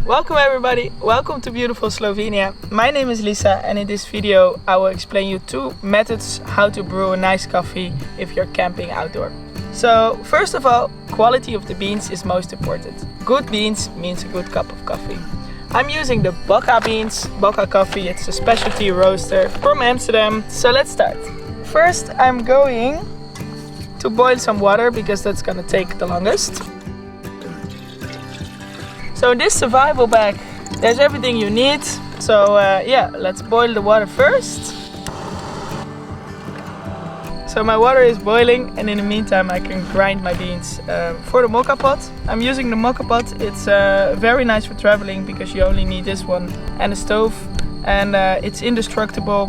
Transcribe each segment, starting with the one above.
Welcome everybody, welcome to beautiful Slovenia. My name is Lisa and in this video I will explain you 2 methods how to brew a nice coffee if you're camping outdoor. So first of all, quality of the beans is most important. Good beans means a good cup of coffee. I'm using the Bocca beans, Bocca coffee, it's a specialty roaster from Amsterdam. So let's start. First I'm going to boil some water because that's gonna take the longest. So in this survival bag, there's everything you need. So yeah, let's boil the water first. So my water is boiling and in the meantime I can grind my beans for the Bocca pot. I'm using the Bocca pot. It's very nice for traveling because you only need this one and a stove. And it's indestructible,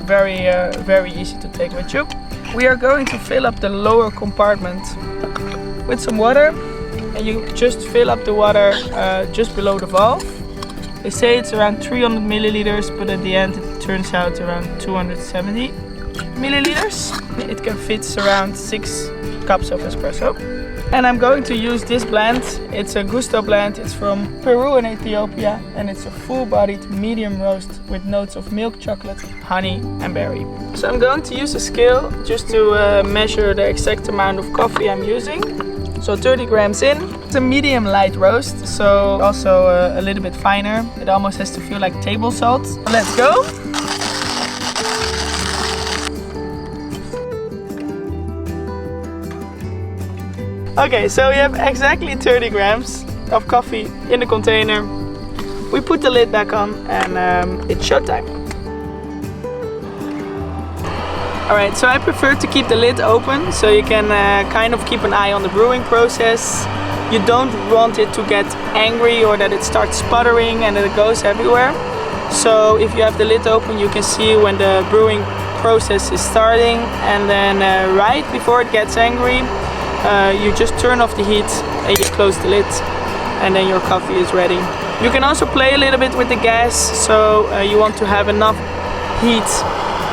very easy to take with you. We are going to fill up the lower compartment with some water. And you just fill up the water just below the valve. They say it's around 300 milliliters, but at the end it turns out around 270 milliliters. It can fit around 6 cups of espresso. And I'm going to use this blend. It's a Gusto blend. It's from Peru and Ethiopia, and it's a full-bodied medium roast with notes of milk chocolate, honey and berry. So I'm going to use a scale just to measure the exact amount of coffee I'm using. So 30 grams in. It's a medium light roast, so also a little bit finer. It almost has to feel like table salt. Let's go. Okay, so we have exactly 30 grams of coffee in the container. We put the lid back on and it's showtime. Alright, so I prefer to keep the lid open so you can kind of keep an eye on the brewing process. You don't want it to get angry or that it starts sputtering and that it goes everywhere. So if you have the lid open you can see when the brewing process is starting, and then right before it gets angry you just turn off the heat and you close the lid and then your coffee is ready. You can also play a little bit with the gas, so you want to have enough heat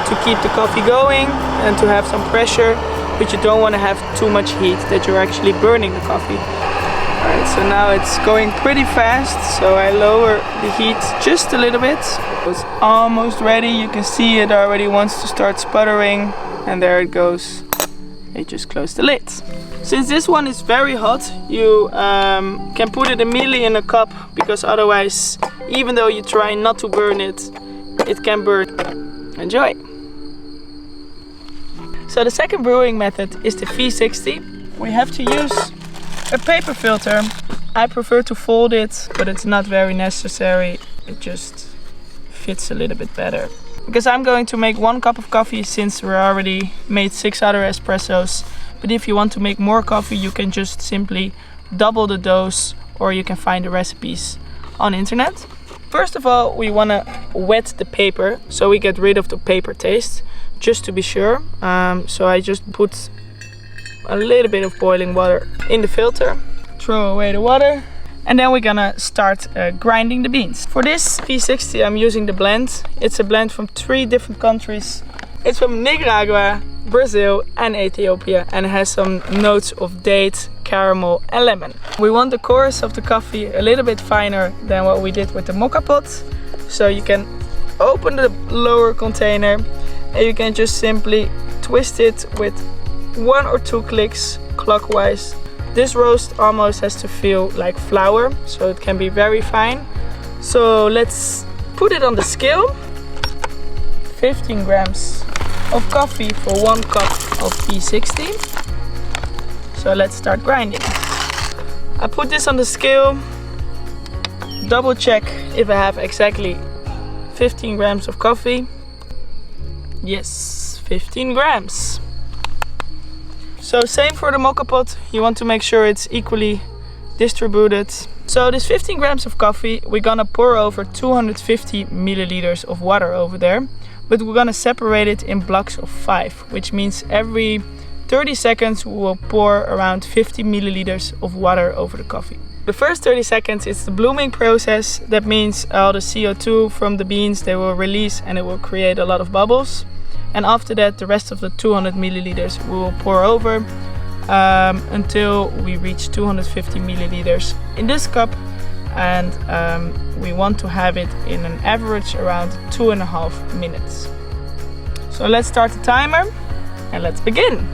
to keep the coffee going and to have some pressure, but you don't want to have too much heat that you're actually burning the coffee. Alright, so now it's going pretty fast, so I lower the heat just a little bit. It's almost ready. You can see it already wants to start sputtering, and there it goes. I just close the lid. Since this one is very hot, you can put it immediately in a cup, because otherwise, even though you try not to burn it, it can burn. Enjoy! So the second brewing method is the V60. We have to use a paper filter. I prefer to fold it, but it's not very necessary. It just fits a little bit better. Because I'm going to make 1 cup of coffee since we already made 6 other espressos. But if you want to make more coffee, you can just simply double the dose, or you can find the recipes on internet. First of all, we want to wet the paper so we get rid of the paper taste, just to be sure. So I just put a little bit of boiling water in the filter, throw away the water, and then we're gonna start grinding the beans. For this V60 I'm using the blend. It's a blend from 3 different countries. It's from Nicaragua, Brazil and Ethiopia, and it has some notes of date, caramel and lemon. We want the cores of the coffee a little bit finer than what we did with the Bocca pot. So you can open the lower container and you can just simply twist it with 1 or 2 clicks clockwise. This roast almost has to feel like flour, so it can be very fine. So let's put it on the scale. 15 grams of coffee for 1 cup of V60. So let's start grinding. I put this on the scale, double check if I have exactly 15 grams of coffee. Yes, 15 grams. So same for the Bocca pot, you want to make sure it's equally distributed. So this 15 grams of coffee, we're gonna pour over 250 milliliters of water over there. But we're gonna separate it in blocks of 5, which means every 30 seconds we will pour around 50 milliliters of water over the coffee. The first 30 seconds is the blooming process. That means all the CO2 from the beans, they will release and it will create a lot of bubbles. And after that, the rest of the 200 milliliters we will pour over until we reach 250 milliliters. In this cup, and we want to have it in an average around 2.5 minutes. So let's start the timer and let's begin.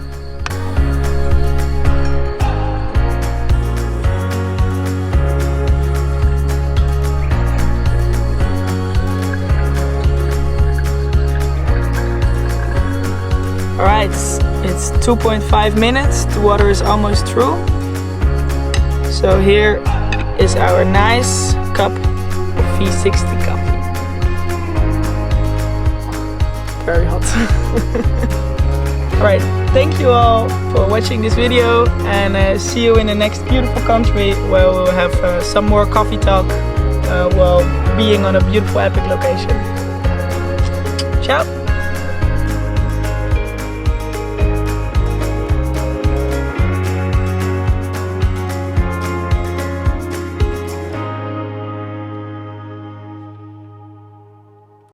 Alright, it's 2.5 minutes, the water is almost through. So here is our nice cup of V60 coffee. Very hot. Alright, thank you all for watching this video, and see you in the next beautiful country where we'll have some more coffee talk while being on a beautiful epic location. Ciao!